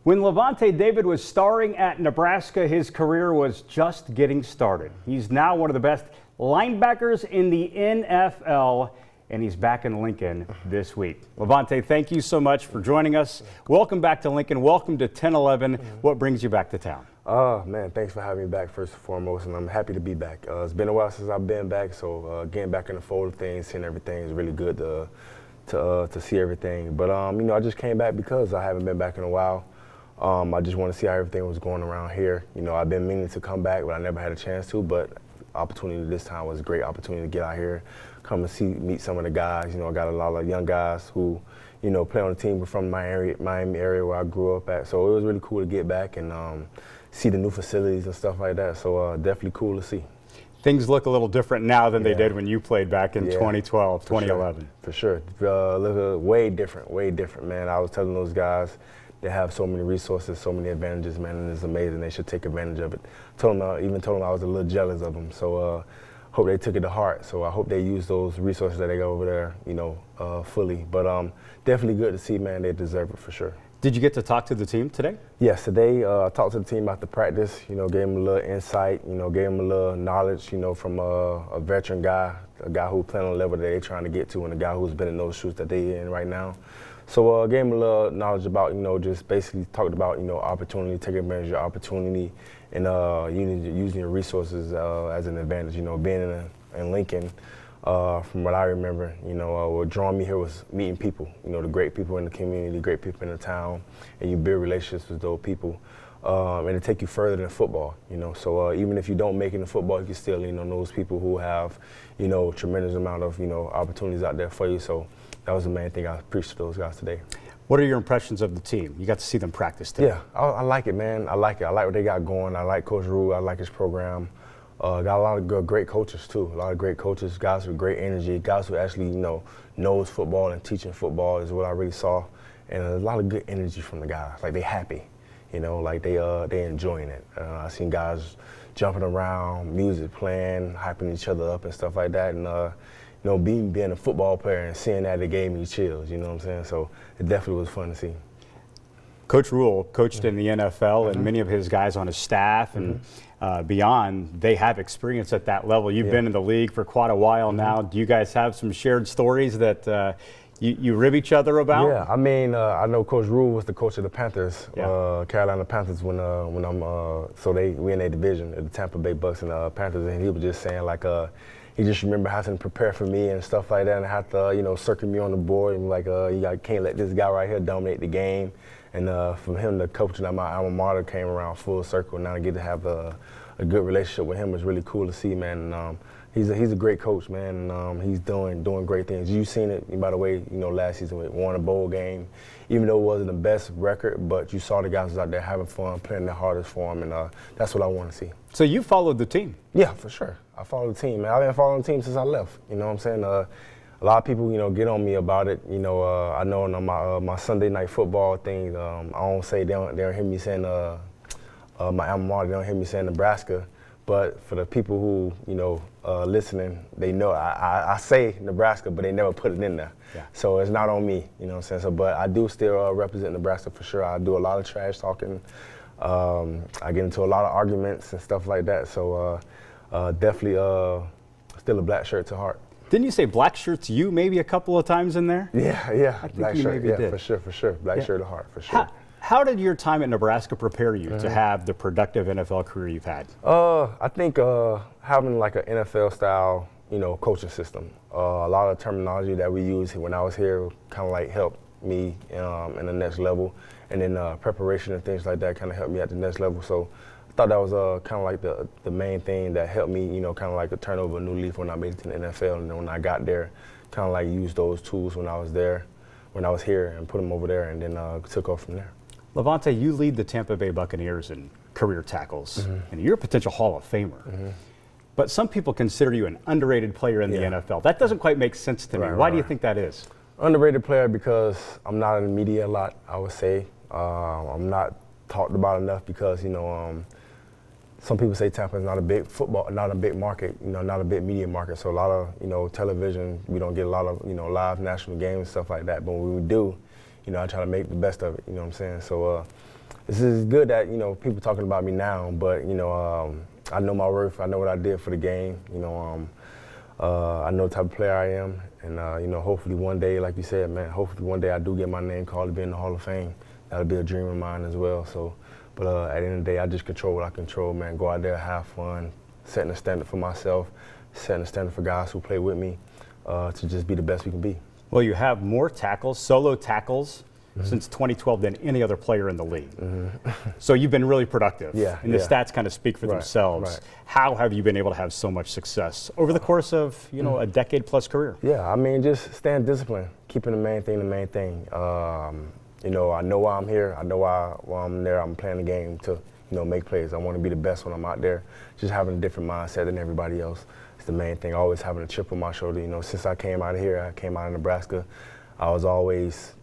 When Lavonte David was starring at Nebraska, his career was just getting started. He's now one of the best linebackers in the NFL, and he's back in Lincoln this week. Lavonte, thank you so much for joining us. Welcome back to Lincoln. Welcome to 10-11. What brings you back to town? Man, thanks for having me back first and foremost, and I'm happy to be back. It's been a while since I've been back, so getting back in the fold of things, seeing everything is really good to see everything. But I just came back because I haven't been back in a while. I just want to see how everything was going around here. I've been meaning to come back, but I never had a chance to. But opportunity this time was a great opportunity to get out here, come and meet some of the guys. I got a lot of young guys who, play on the team from my area, Miami area where I grew up at. So it was really cool to get back and see the new facilities and stuff like that. So definitely cool to see. Things look a little different now than they did when you played back in 2012, 2011. For sure. Way different, man. I was telling those guys, they have so many resources, so many advantages, man, and it's amazing. They should take advantage of it. Even told them I was a little jealous of them. So hope they took it to heart. So I hope they use those resources that they got over there, fully. But definitely good to see, man. They deserve it for sure. Did you get to talk to the team today? Yes, today I talked to the team after practice, gave them a little insight, gave them a little knowledge, from a veteran guy, a guy who playing on the level that they're trying to get to, and a guy who's been in those shoes that they're in right now. So gave them a little knowledge about, just basically talked about, opportunity, taking advantage of your opportunity, and using your resources as an advantage. Being in Lincoln, from what I remember, what drawing me here was meeting people, the great people in the community, great people in the town, and you build relationships with those people, and it take you further than football, So even if you don't make it in football, you can still lean on those people who have, tremendous amount of, opportunities out there for you. So that was the main thing I preached to those guys today. What are your impressions of the team? You got to see them practice today. Yeah, I like it, man. I like it. I like what they got going. I like Coach Rule. I like his program. Got a lot of great coaches too. A lot of great coaches, guys with great energy, guys who actually knows football and teaching football is what I really saw, and a lot of good energy from the guys. Like they happy, like they enjoying it. I seen guys jumping around, music playing, hyping each other up and stuff like that, and being a football player and seeing that, it gave me chills. You know what I'm saying? So it definitely was fun to see. Coach Rule coached in the NFL, and many of his guys on his staff and beyond, they have experience at that level. You've been in the league for quite a while now. Do you guys have some shared stories that you rib each other about? Yeah, I know Coach Rule was the coach of the Panthers, Carolina Panthers, we in a division, the Tampa Bay Bucks and Panthers, and he was just saying he just remember having to prepare for me and stuff like that, and have to circle me on the board and can't let this guy right here dominate the game. And from him, the coaching at my alma mater came around full circle. Now I get to have a good relationship with him. It's really cool to see, man. And, he's a great coach, man. And, he's doing great things. You've seen it, by the way. Last season we won a bowl game, even though it wasn't the best record. But you saw the guys out there having fun, playing their hardest for him, and that's what I want to see. So you followed the team? Yeah, for sure. I followed the team, man. I've been following the team since I left. You know what I'm saying? A lot of people, get on me about it. I know on my Sunday night football thing, I don't say they don't hear me saying my alma mater. They don't hear me saying Nebraska. But for the people who listening, they know I say Nebraska, but they never put it in there. Yeah. So it's not on me. You know what I'm saying? So, but I do still represent Nebraska for sure. I do a lot of trash talking. I get into a lot of arguments and stuff like that. So definitely still a black shirt to heart. Didn't you say black shirts you maybe a couple of times in there? Yeah. I think black you shirt, maybe did. For sure. Black shirt to heart, for sure. How did your time at Nebraska prepare you to have the productive NFL career you've had? I think having like an NFL style, coaching system. A lot of terminology that we use when I was here kind of like helped me in the next level, and then preparation and things like that kind of helped me at the next level. So I thought that was kind of like the main thing that helped me, kind of like a turn over a new leaf when I made it to the NFL. And then when I got there, kind of like used those tools when I was here, and put them over there, and then took off from there. Lavonte, you lead the Tampa Bay Buccaneers in career tackles, and you're a potential Hall of Famer. But some people consider you an underrated player in the NFL. That doesn't quite make sense to me. Why do you think that is? Underrated player because I'm not in the media a lot, I would say. I'm not talked about enough because, some people say Tampa is not a big market, not a big media market. So a lot of, television, we don't get a lot of, live national games and stuff like that. But when we do, I try to make the best of it. You know what I'm saying? So this is good that people talking about me now, but I know my worth. I know what I did for the game. I know the type of player I am, and hopefully one day, like you said, man, hopefully one day I do get my name called to be in the Hall of Fame. That'll be a dream of mine as well. So, but at the end of the day, I just control what I control, man. Go out there, have fun, setting a standard for myself, setting a standard for guys who play with me, to just be the best we can be. Well, you have more tackles, solo tackles, since 2012 than any other player in the league. So you've been really productive. And the stats kind of speak for themselves. Right. How have you been able to have so much success over the course of, a decade-plus career? Yeah, I mean, just staying disciplined, keeping the main thing. I know why I'm here. I know why I'm there. I'm playing the game to, make plays. I want to be the best when I'm out there. Just having a different mindset than everybody else. It's the main thing. Always having a chip on my shoulder. Since I came out of here, I came out of Nebraska, I was always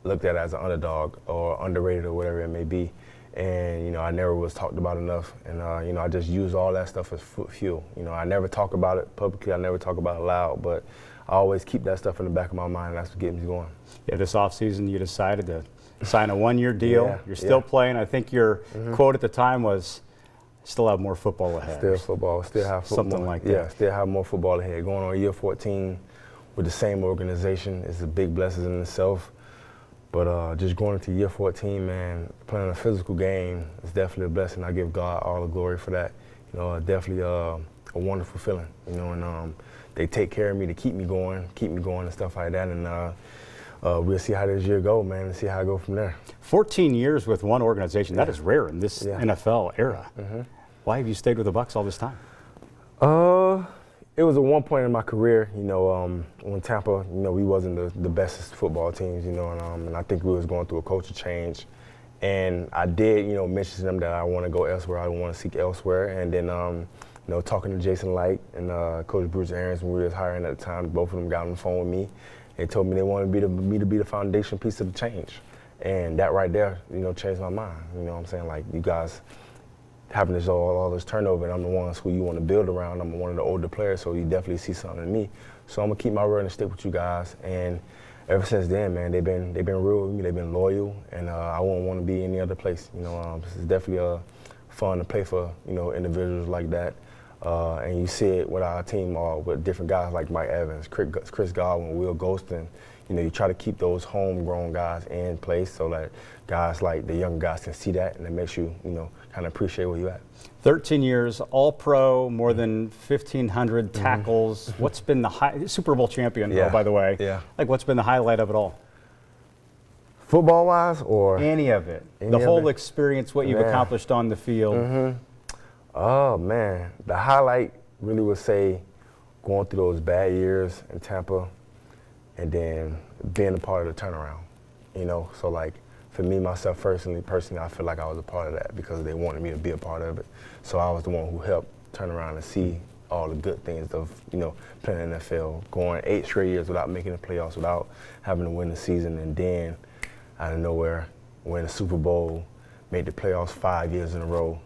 looked at as an underdog or underrated or whatever it may be. And, I never was talked about enough. And, I just use all that stuff as fuel. I never talk about it publicly. I never talk about it loud, but I always keep that stuff in the back of my mind. That's what gets me going. Yeah, this offseason you decided to sign a one-year deal. You're still playing. I think your quote at the time was, still have more football ahead. Still football. Still have football. Something like that. Yeah, still have more football ahead. Going on year 14 with the same organization is a big blessing in itself. But just going into year 14, man, playing a physical game is definitely a blessing. I give God all the glory for that. Definitely a wonderful feeling. And they take care of me to keep me going and stuff like that. And we'll see how this year go, man, and see how I go from there. 14 years with one organization, that is rare in this NFL era. Why have you stayed with the Bucs all this time? It was at one point in my career, when Tampa, we wasn't the best football teams, and I think we was going through a culture change. And I did, mention to them that I want to go elsewhere, I want to seek elsewhere. And then, talking to Jason Light and Coach Bruce Arians when we was hiring at the time, both of them got on the phone with me. They told me they wanted me to be the foundation piece of the change. And that right there, changed my mind. You know what I'm saying? Like, you guys having all this turnover, and I'm the ones who you want to build around. I'm one of the older players, so you definitely see something in me. So I'm gonna keep my word and stick with you guys. And ever since then, man, they've been real with me. They've been loyal, and I won't want to be any other place. This is definitely fun to play for individuals like that. And you see it with our team, with different guys like Mike Evans, Chris Godwin, Will Golston. You try to keep those homegrown guys in place so that guys like the young guys can see that, and it makes you, kind of appreciate where you're at. 13 years, All-Pro, more than 1,500 tackles. What's been the Super Bowl champion, by the way? Yeah. Like, what's been the highlight of it all? Football-wise, or any of it? The whole experience, what you've accomplished on the field. Oh man, the highlight really would say going through those bad years in Tampa, and then being a part of the turnaround. So like for me, myself personally, I feel like I was a part of that because they wanted me to be a part of it. So I was the one who helped turn around and see all the good things of, playing in the NFL, going 8 straight years without making the playoffs, without having to win the season, and then out of nowhere, win the Super Bowl, made the playoffs 5 years in a row.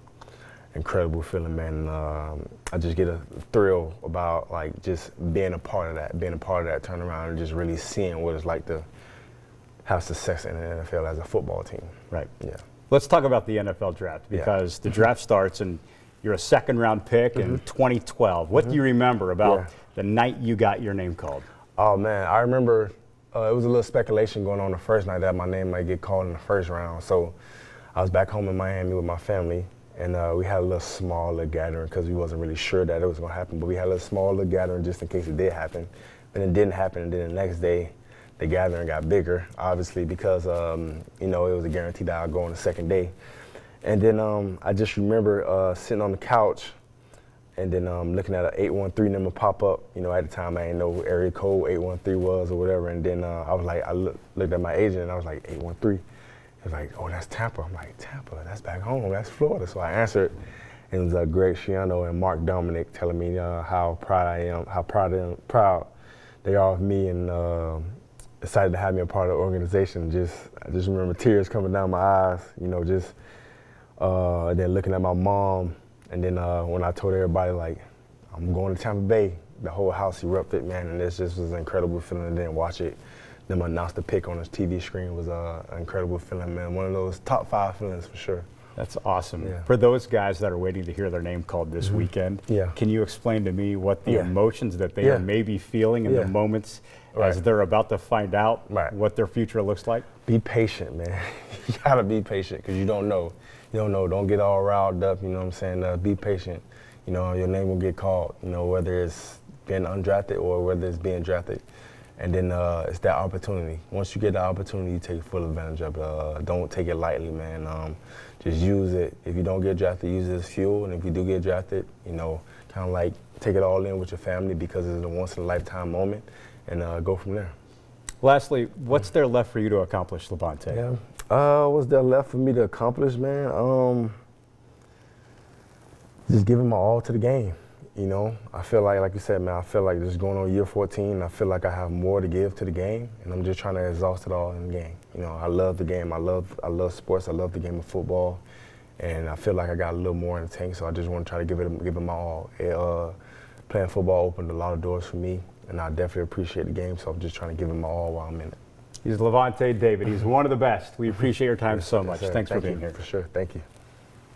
Incredible feeling, man. I just get a thrill about like just being a part of that turnaround, and just really seeing what it's like to have success in the NFL as a football team. Right. Yeah. Let's talk about the NFL draft, because the draft starts and you're a second-round pick in 2012. What do you remember about the night you got your name called? Oh man, I remember it was a little speculation going on the first night that my name might get called in the first round. So I was back home in Miami with my family. And we had a little small gathering because we wasn't really sure that it was going to happen. But we had a little small gathering just in case it did happen. But it didn't happen. And then the next day, the gathering got bigger, obviously, because, it was a guarantee that I'd go on the second day. And then I just remember sitting on the couch and then looking at an 813 number pop up. At the time, I didn't know what area code 813 was or whatever. And then I was like, I looked at my agent and I was like, 813. He was like, oh, that's Tampa. I'm like, Tampa, that's back home, that's Florida. So I answered, and it was Greg Schiano and Mark Dominic telling me how proud I am, how proud they are of me, and excited to have me a part of the organization. I just remember tears coming down my eyes, and then looking at my mom, and then when I told everybody, like, I'm going to Tampa Bay, the whole house erupted, man, and this just was an incredible feeling. And then watch it them announce the pick on his TV screen was an incredible feeling, man. One of those top 5 feelings for sure. That's awesome. Yeah. For those guys that are waiting to hear their name called this weekend, Yeah. can you explain to me what the Yeah. emotions that they are maybe feeling in Yeah. the moments Right. as they're about to find out Right. what their future looks like? Be patient, man. You gotta be patient because you don't know. You don't know. Don't get all riled up. You know what I'm saying? Be patient. You know, your name will get called. You know, whether it's being undrafted or whether it's being drafted. And then it's that opportunity. Once you get the opportunity, you take full advantage of it. Don't take it lightly, man. Just use it. If you don't get drafted, use it as fuel. And if you do get drafted, you know, kind of like take it all in with your family because it's a once-in-a-lifetime moment, and go from there. Lastly, what's there left for you to accomplish, Lavonte? Yeah. What's there left for me to accomplish, man? Just giving my all to the game. You know, I feel like you said, man, I feel like just going on year 14, I feel like I have more to give to the game, and I'm just trying to exhaust it all in the game. You know, I love the game. I love sports. I love the game of football, and I feel like I got a little more in the tank, so I just want to try to give it my all. Playing football opened a lot of doors for me, and I definitely appreciate the game, so I'm just trying to give it my all while I'm in it. He's Lavonte David. He's one of the best. We appreciate your time so much. Yes, Thanks for Thank being you, here. For sure. Thank you.